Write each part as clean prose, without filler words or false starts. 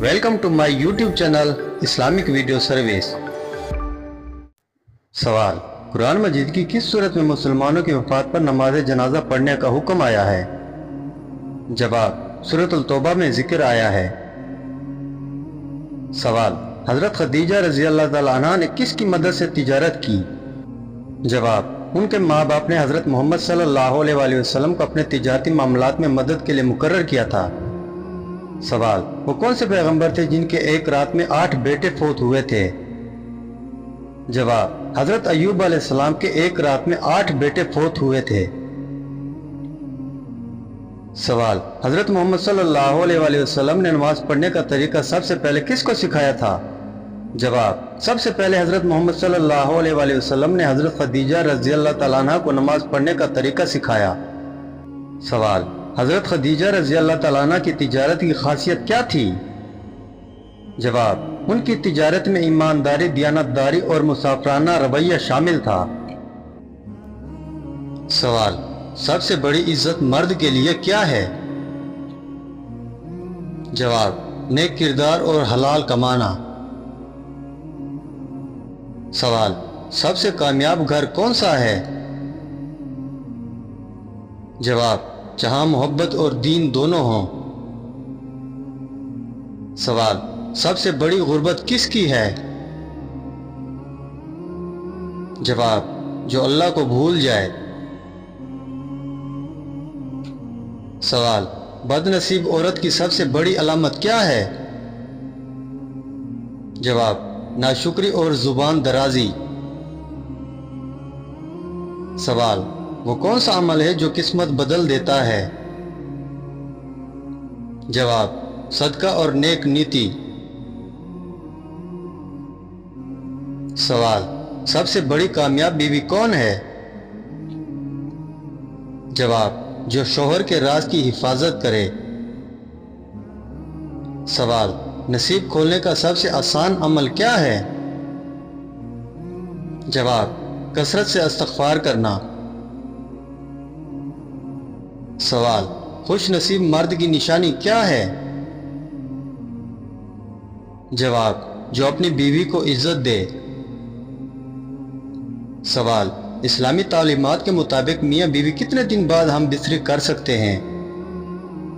Welcome to my YouTube channel Islamic video service. सवाल, कुरान मजीद की किस सूरत में मुसलमानों की वफात पर नमाज जनाजा पढ़ने का हुक्म आया है? जवाब, सूरत तौबा में जिक्र आया है। सवाल, हजरत खदीजा रजी अल्लाह तआला अन्हा ने किसकी मदद से तिजारत की? जवाब, उनके माँ बाप ने हजरत मोहम्मद सल्लल्लाहु अलैहि वसल्लम को अपने तिजारती मामलात में मदद के लिए मुकर्रर किया था। सवाल, वो कौन से पैगंबर थे जिनके एक रात में 8 बेटे फौत हुए थे? जवाब, हजरत अय्यूब अलैहिस्सलाम के एक रात में 8 बेटे फौत हुए थे। सवाल, हजरत मोहम्मद सल्लल्लाहु अलैहि वसल्लम ने नमाज पढ़ने का तरीका सबसे पहले किसको सिखाया था? जवाब, सबसे पहले हजरत मोहम्मद सल्लल्लाहु अलैहि वसल्लम ने हजरत खदीजा रज़ी अल्लाह तआला अन्हा को नमाज पढ़ने का तरीका सिखाया। सवाल, हजरत खदीजा रज़ी अल्लाह तआला अन्हा की तिजारत की खासियत क्या थी? जवाब, उनकी तिजारत में ईमानदारी, दियानतदारी और मुसाफराना रवैया शामिल था। सवाल, सबसे बड़ी इज्जत मर्द के लिए क्या है? जवाब, नेक किरदार और हलाल कमाना। सवाल, सबसे कामयाब घर कौन सा है? जवाब, जहां मोहब्बत और दीन दोनों हों। सवाल, सबसे बड़ी गुर्बत किसकी है? जवाब, जो अल्लाह को भूल जाए। सवाल, बदनसीब औरत की सबसे बड़ी अलामत क्या है? जवाब, नाशुक्री और जुबान दराजी। सवाल, वो कौन सा अमल है जो किस्मत बदल देता है? जवाब, सदका और नेक नीति। सवाल, सबसे बड़ी कामयाब बीवी कौन है? जवाब, जो शौहर के राज की हिफाजत करे। सवाल, नसीब खोलने का सबसे आसान अमल क्या है? जवाब, कसरत से इस्तग़फ़ार करना। सवाल, खुश नसीब मर्द की निशानी क्या है? जवाब, जो अपनी बीवी को इज्जत दे। सवाल, इस्लामी तालीमात के मुताबिक मियाँ बीवी कितने दिन बाद हम बिस्तरी कर सकते हैं?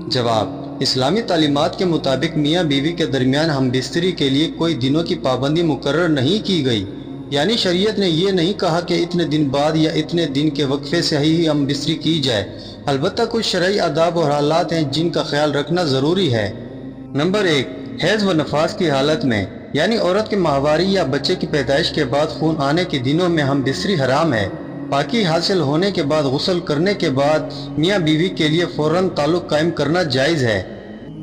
जवाब, इस्लामी तालीमात के मुताबिक मियाँ बीवी के दरमियान हम बिस्तरी के लिए कोई दिनों की पाबंदी मुकर्रर नहीं की गई, यानी शरीयत ने यह नहीं कहा कि इतने दिन बाद या इतने दिन के वक्फे से ही हम बिस्तरी की जाए। अलबत्ता कुछ शरई आदाब और हालात हैं जिनका ख्याल रखना ज़रूरी है। नंबर 1, हैज़ व नफास की हालत में, यानी औरत के माहवारी या बच्चे की पैदाइश के बाद खून आने के दिनों में हम बिस्तरी हराम है। पाकी हासिल होने के बाद गुस्ल करने के बाद मियाँ बीवी के लिए फौरन ताल्लुक़ कायम करना जायज़ है।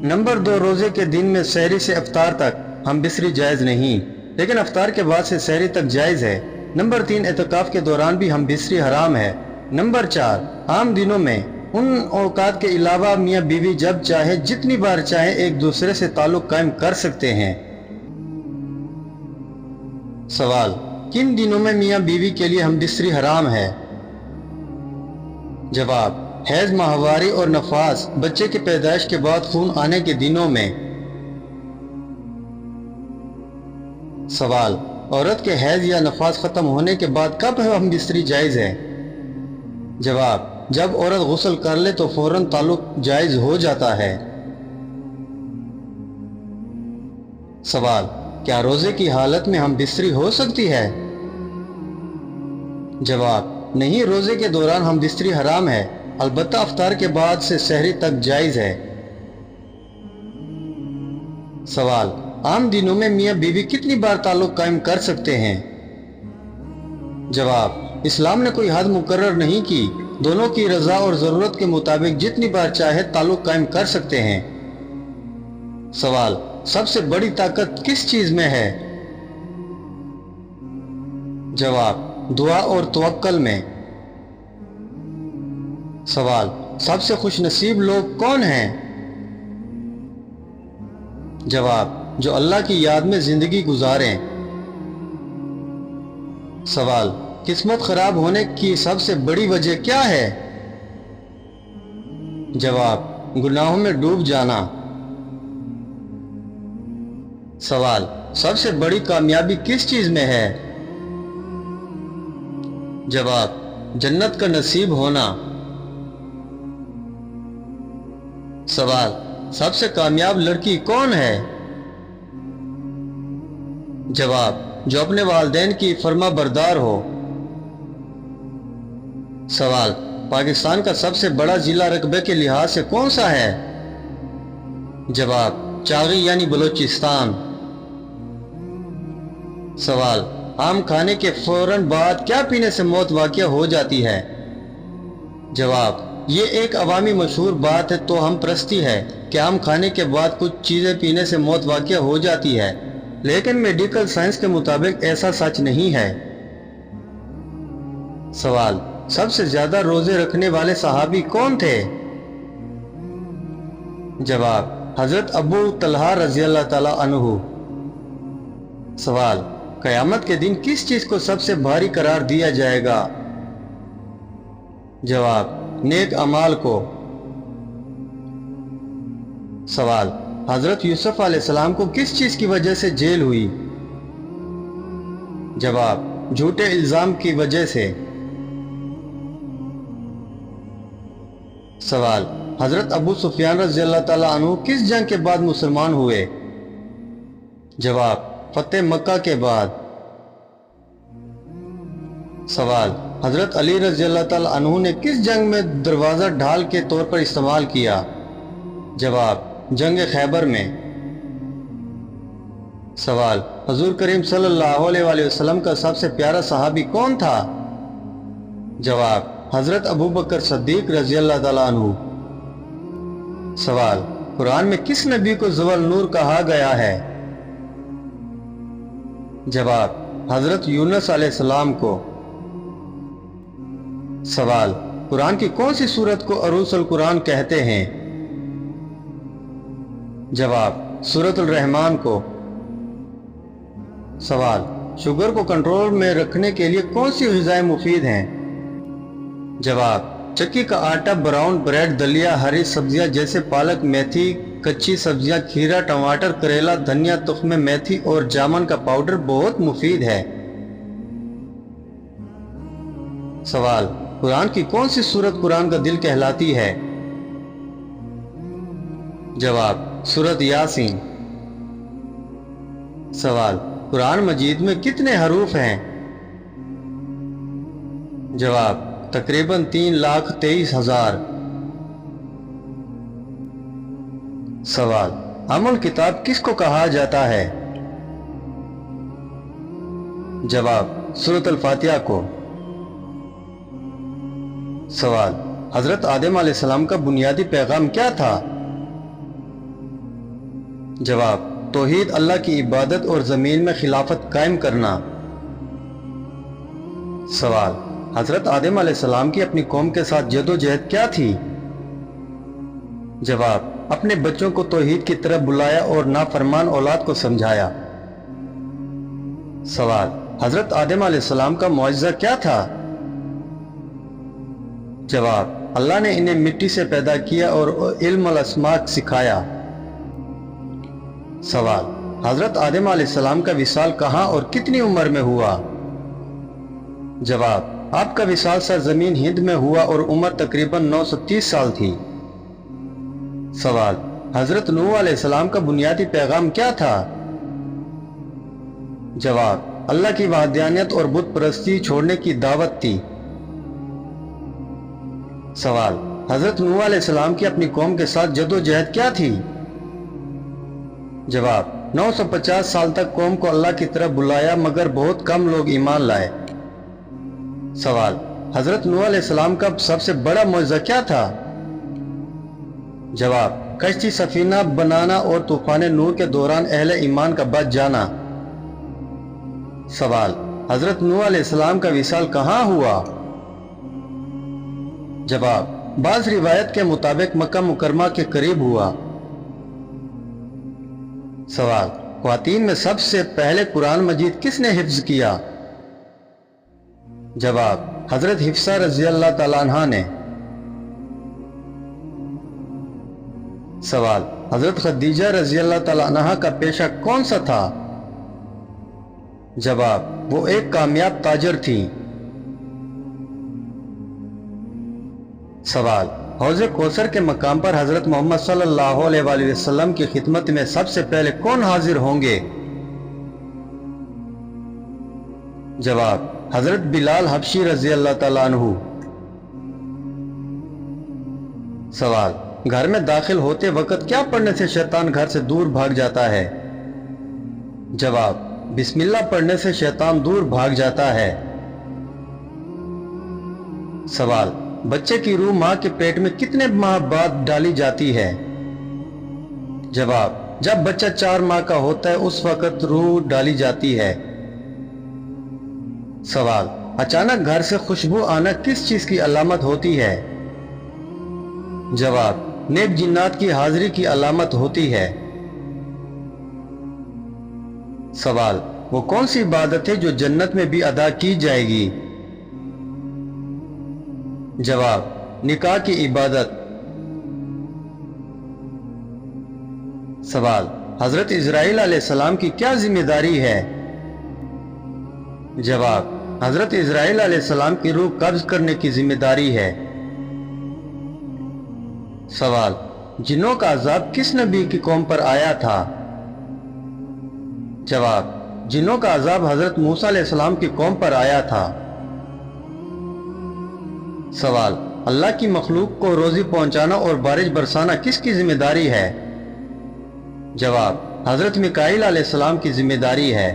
नंबर 2, रोज़े के दिन में सहरी से इफ्तार तक हम बिस्तरी जायज़ नहीं, लेकिन इफ्तार के बाद से सहरी तक जायज़ है। नंबर 3, एतकाफ़ के दौरान भी हम बिस्तरी हराम है। नंबर 4, आम दिनों में उन औकात के अलावा मियाँ बीवी जब चाहे जितनी बार चाहे एक दूसरे से ताल्लुक़ कायम कर सकते हैं। सवाल, किन दिनों में मियाँ बीवी के लिए हम बिस्तरी हराम है? जवाब, हैज़, माहवारी और नफास, बच्चे की पैदाइश के बाद खून आने के दिनों में। सवाल, औरत के हैज़ या नफास ख़त्म होने के बाद कब हम बिस्तरी जायज़ है? जवाब, जब औरत गुस्ल कर ले तो फौरन ताल्लुक़ जायज़ हो जाता है। सवाल, क्या रोज़े की हालत में हम बिस्तरी हो सकती है? जवाब, नहीं, रोज़े के दौरान हम बिस्तरी हराम है, अलबत्ता इफ्तार के बाद से सहरी तक जायज़ है। सवाल, आम दिनों में मियाँ बीवी कितनी बार ताल्लुक़ कायम कर सकते हैं? जवाब, इस्लाम ने कोई हद मुकर्रर नहीं की, दोनों की रज़ा और ज़रूरत के मुताबिक जितनी बार चाहे ताल्लुक़ कायम कर सकते हैं। सवाल, सबसे बड़ी ताकत किस चीज़ में है? जवाब, दुआ और तवक्कल में। सवाल, सबसे खुश नसीब लोग कौन हैं? जवाब, जो अल्लाह की याद में जिंदगी गुजारें। सवाल, किस्मत खराब होने की सबसे बड़ी वजह क्या है? जवाब, गुनाहों में डूब जाना। सवाल, सबसे बड़ी कामयाबी किस चीज में है? जवाब, जन्नत का नसीब होना। सवाल, सबसे कामयाब लड़की कौन है? जवाब, जो अपने वालिदैन की फर्मा बरदार हो। सवाल, पाकिस्तान का सबसे बड़ा जिला रकबे के लिहाज से कौन सा है? जवाब, चागी यानी बलूचिस्तान। सवाल, आम खाने के फौरन बाद क्या पीने से मौत वाक़या हो जाती है? जवाब, ये एक अवामी मशहूर बात है तो हम परस्ती है कि आम खाने के बाद कुछ चीज़ें पीने से मौत वाक़या हो जाती है, लेकिन मेडिकल साइंस के मुताबिक ऐसा सच नहीं है। सवाल, सबसे ज्यादा रोजे रखने वाले सहाबी कौन थे? जवाब, हजरत अबू तलहा रज़ी अल्लाह ताला अन्हु। सवाल, क़यामत के दिन किस चीज को सबसे भारी करार दिया जाएगा? जवाब, नेक अमाल को। सवाल, हजरत यूसुफ अलैहिस्सलाम को किस चीज की वजह से जेल हुई? जवाब, झूठे इल्जाम की वजह से। सवाल, हजरत अबू सुफियान रज़ी अल्लाह ताला अन्हु किस जंग के बाद मुसलमान हुए? जवाब, फतेह मक्का के बाद। सवाल, हजरत अली रज़ी अल्लाह ताला अन्हु ने किस जंग में दरवाजा ढाल के तौर पर इस्तेमाल किया? जवाब, जंग खैबर में। सवाल, हुजूर करीम सल्लल्लाहु अलैहि वसल्लम का सबसे प्यारा सहाबी कौन था? जवाब, हजरत अबू बकर सिद्दीक रज़ी अल्लाह ताला अन्हु। सवाल, कुरान में किस नबी को ज़ुल नूर कहा गया है? जवाब, हजरत यूनुस अलैहिस्सलाम को। सवाल, कुरान की कौन सी सूरत को अरूसुल कुरान कहते हैं? जवाब, सूरतुल रहमान को। सवाल, शुगर को कंट्रोल में रखने के लिए कौन सी ग़िज़ाएं मुफीद हैं? जवाब, चक्की का आटा, ब्राउन ब्रेड, दलिया, हरी सब्जियां जैसे पालक, मेथी, कच्ची सब्जियां, खीरा, टमाटर, करेला, धनिया, तुख्मे मेथी और जामन का पाउडर बहुत मुफीद है। सवाल, कुरान की कौन सी सूरत कुरान का दिल कहलाती है? जवाब, सूरत यासीन। सवाल, कुरान मजीद में कितने हरूफ हैं? जवाब, तकरीबन 3,23,000। सवाल, अमल किताब किसको कहा जाता है? जवाब, सूरत अल-फातिहा को। सवाल, हजरत आदम अलैहिस्सलाम का बुनियादी पैगाम क्या था? जवाब, तौहीद, अल्लाह की इबादत और ज़मीन में खिलाफत कायम करना। सवाल, हजरत आदम अलैहिस्सलाम की अपनी कौम के साथ जदोजहद क्या थी? जवाब, अपने बच्चों को तौहीद की तरफ बुलाया और नाफरमान औलाद को समझाया। सवाल, हजरत आदम अलैहिस्सलाम का मुआजिज़ा क्या था? जवाब, अल्लाह ने इन्हें मिट्टी से पैदा किया और इल्म अल अस्मा सिखाया। सवाल, हजरत आदम अलैहिस्सलाम का विसाल कहाँ और कितनी उम्र में हुआ? जवाब, आपका विसाल सरजमीन हिंद में हुआ और उम्र तकरीबन 930 साल थी। सवाल, हजरत नूह अलैहिस्सलाम का बुनियादी पैगाम क्या था? जवाब, अल्लाह की वहदानियत और बुत परस्ती छोड़ने की दावत थी। सवाल, हजरत नूह अलैहिस्सलाम की अपनी कौम के साथ जदोजहद क्या थी? जवाब, 950 साल तक कौम को अल्लाह की तरफ बुलाया मगर बहुत कम लोग ईमान लाए। सवाल, हजरत नूह अलैहिस्सलाम का सबसे बड़ा मौजज़ा क्या था? जवाब, कश्ती सफीना बनाना और तूफान नूह के दौरान अहले ईमान का बच जाना। सवाल, हजरत नूह अलैहिस्सलाम का विसाल कहाँ हुआ? जवाब, बाज़ रिवायत के मुताबिक मक्का मुकरमा के करीब हुआ। सवाल, ख्वातीन में सबसे पहले कुरान मजीद किसने हिफ्ज किया? जवाब, हजरत हिफ्सा रज़ी अल्लाह ताला अन्हा ने। सवाल, حضرت خدیجہ رضی اللہ تعالیٰ عنہا کا پیشہ کون سا تھا؟ جواب، وہ ایک کامیاب تاجر تھیں۔ سوال، حوض کوثر کے مقام پر حضرت محمد صلی اللہ علیہ وآلہ وسلم کی خدمت میں سب سے پہلے کون حاضر ہوں گے؟ جواب، حضرت بلال حبشی رضی اللہ تعالیٰ عنہ۔ سوال، گھر میں داخل ہوتے وقت کیا پڑھنے سے شیطان گھر سے دور بھاگ جاتا ہے؟ جواب، بسم اللہ پڑھنے سے شیطان دور بھاگ جاتا ہے۔ سوال، بچے کی روح ماں کے پیٹ میں کتنے ماہ بعد ڈالی جاتی ہے؟ جواب، جب بچہ 4 ماہ کا ہوتا ہے اس وقت روح ڈالی جاتی ہے۔ سوال، اچانک گھر سے خوشبو آنا کس چیز کی علامت ہوتی ہے؟ جواب، نیک جنات کی حاضری کی علامت ہوتی ہے۔ سوال، وہ کون سی عبادت ہے جو جنت میں بھی ادا کی جائے گی؟ جواب، نکاح کی عبادت۔ سوال، حضرت اسرائیل علیہ السلام کی کیا ذمہ داری ہے؟ جواب، حضرت اسرائیل علیہ السلام کی روح قبض کرنے کی ذمہ داری ہے۔ سوال، جنوں کا عذاب کس نبی کی قوم پر آیا تھا؟ جواب، جنوں کا عذاب حضرت موسیٰ علیہ السلام کی قوم پر آیا تھا۔ سوال، اللہ کی مخلوق کو روزی پہنچانا اور بارش برسانا کس کی ذمہ داری ہے؟ جواب، حضرت میکائیل علیہ السلام کی ذمہ داری ہے۔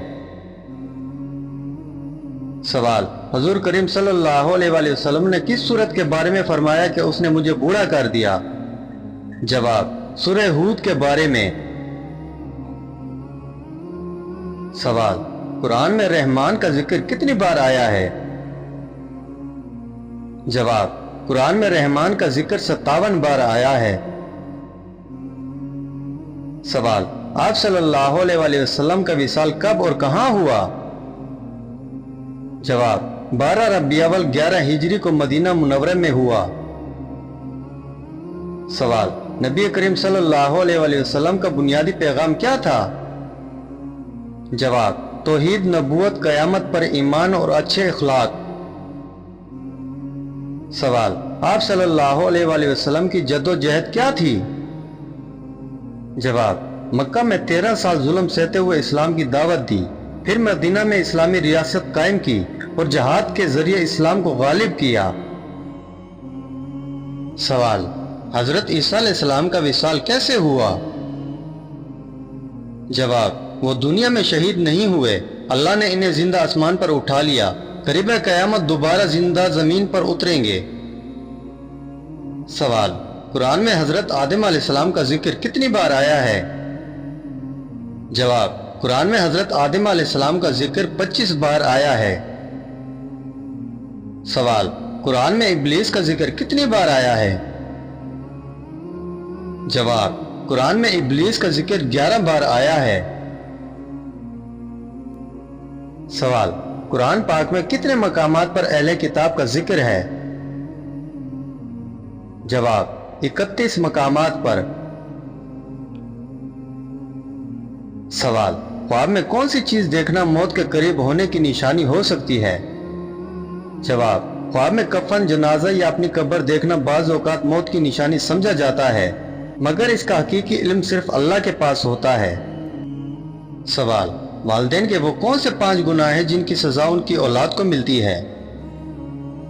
سوال، حضور کریم صلی اللہ علیہ وآلہ وسلم نے کس سورت کے بارے میں فرمایا کہ اس نے مجھے بوڑھا کر دیا؟ جواب، سورہ ہود کے بارے میں۔ سوال، قرآن میں رحمان کا ذکر کتنی بار آیا ہے؟ جواب، قرآن میں رحمان کا ذکر 57 بار آیا ہے۔ سوال، آپ صلی اللہ علیہ وآلہ وسلم کا وصال کب اور کہاں ہوا؟ جواب، 12 ربیع الاول 11 ہجری کو مدینہ منورہ میں ہوا۔ سوال، نبی کریم صلی اللہ علیہ وآلہ وسلم کا بنیادی پیغام کیا تھا؟ جواب، توحید، نبوت، قیامت پر ایمان اور اچھے اخلاق۔ سوال، آپ صلی اللہ علیہ وآلہ وسلم کی جد و جہد کیا تھی؟ جواب، مکہ میں 13 سال ظلم سہتے ہوئے اسلام کی دعوت دی، پھر مدینہ میں اسلامی ریاست قائم کی اور جہاد کے ذریعے اسلام کو غالب کیا۔ سوال، حضرت عیسیٰ علیہ السلام کا وصال کیسے ہوا؟ جواب، وہ دنیا میں شہید نہیں ہوئے، اللہ نے انہیں زندہ آسمان پر اٹھا لیا، قریب قیامت دوبارہ زندہ زمین پر اتریں گے۔ سوال، قرآن میں حضرت آدم علیہ السلام کا ذکر کتنی بار آیا ہے؟ جواب، قرآن میں حضرت آدم علیہ السلام کا ذکر 25 بار آیا ہے۔ سوال، قرآن میں ابلیس کا ذکر کتنی بار آیا ہے؟ جواب، قرآن میں ابلیس کا ذکر 11 بار آیا ہے۔ سوال، قرآن پاک میں کتنے مقامات پر اہل کتاب کا ذکر ہے؟ جواب، 31 مقامات پر۔ سوال، خواب میں کون سی چیز دیکھنا موت کے قریب ہونے کی نشانی ہو سکتی ہے؟ جواب، خواب میں کفن، جنازہ یا اپنی قبر دیکھنا بعض اوقات موت کی نشانی سمجھا جاتا ہے، مگر اس کا حقیقی علم صرف اللہ کے پاس ہوتا ہے۔ سوال، والدین کے وہ کون سے 5 گناہ ہیں جن کی سزا ان کی اولاد کو ملتی ہے؟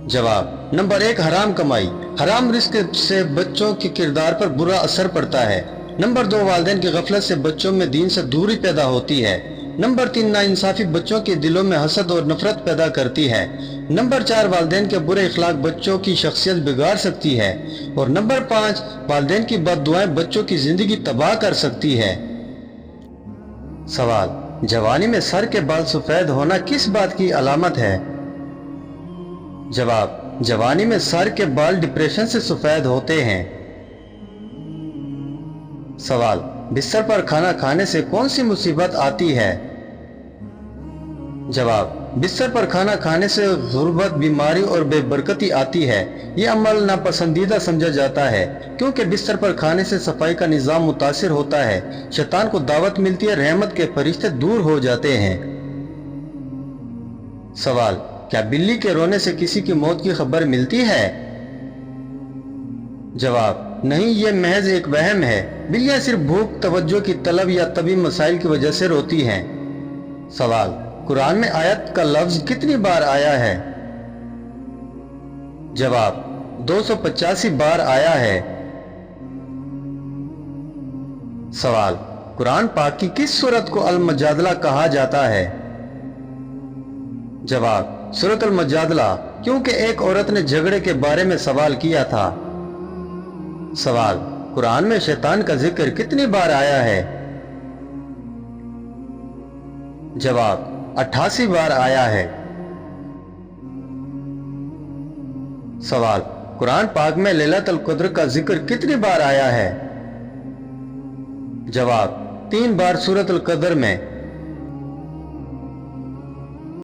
جواب، نمبر 1، حرام کمائی، حرام رزق سے بچوں کے کردار پر برا اثر پڑتا ہے۔ نمبر 2، والدین کی غفلت سے بچوں میں دین سے دوری پیدا ہوتی ہے۔ نمبر 3، ناانصافی بچوں کے دلوں میں حسد اور نفرت پیدا کرتی ہے۔ نمبر 4، والدین کے برے اخلاق بچوں کی شخصیت بگاڑ سکتی ہے۔ اور نمبر 5، والدین کی بد دعائیں بچوں کی زندگی تباہ کر سکتی ہے۔ سوال، جوانی میں سر کے بال سفید ہونا کس بات کی علامت ہے؟ جواب، جوانی میں سر کے بال ڈپریشن سے سفید ہوتے ہیں۔ سوال، بستر پر کھانا کھانے سے کون سی مصیبت آتی ہے؟ جواب، बिस्तर पर खाना खाने से गुर्बत, बीमारी और बेबरकती आती है। ये अमल नापसंदीदा समझा जाता है क्योंकि बिस्तर पर खाने से सफाई का निज़ाम मुतासिर होता है, शैतान को दावत मिलती है, रहमत के फरिश्ते दूर हो जाते हैं। सवाल, क्या बिल्ली के रोने से किसी की मौत की खबर मिलती है? जवाब, नहीं, ये महज एक वहम है। बिल्लियां सिर्फ भूख, तवज्जो की तलब या तबी मसाइल की वजह से रोती हैं। सवाल, कुरान में आयत का लफ्ज कितनी बार आया है? जवाब, 285 बार आया है। सवाल, कुरान पाक की किस सूरत को अल मजादला कहा जाता है? जवाब, सूरत अल मजादला, क्योंकि एक औरत ने झगड़े के बारे में सवाल किया था। सवाल, कुरान में शैतान का जिक्र कितनी बार आया है? जवाब, 88 बार आया है। सवाल, कुरान पाक में लैलतुल क़द्र का जिक्र कितनी बार आया है? जवाब, 3 बार सूरतुल क़द्र में।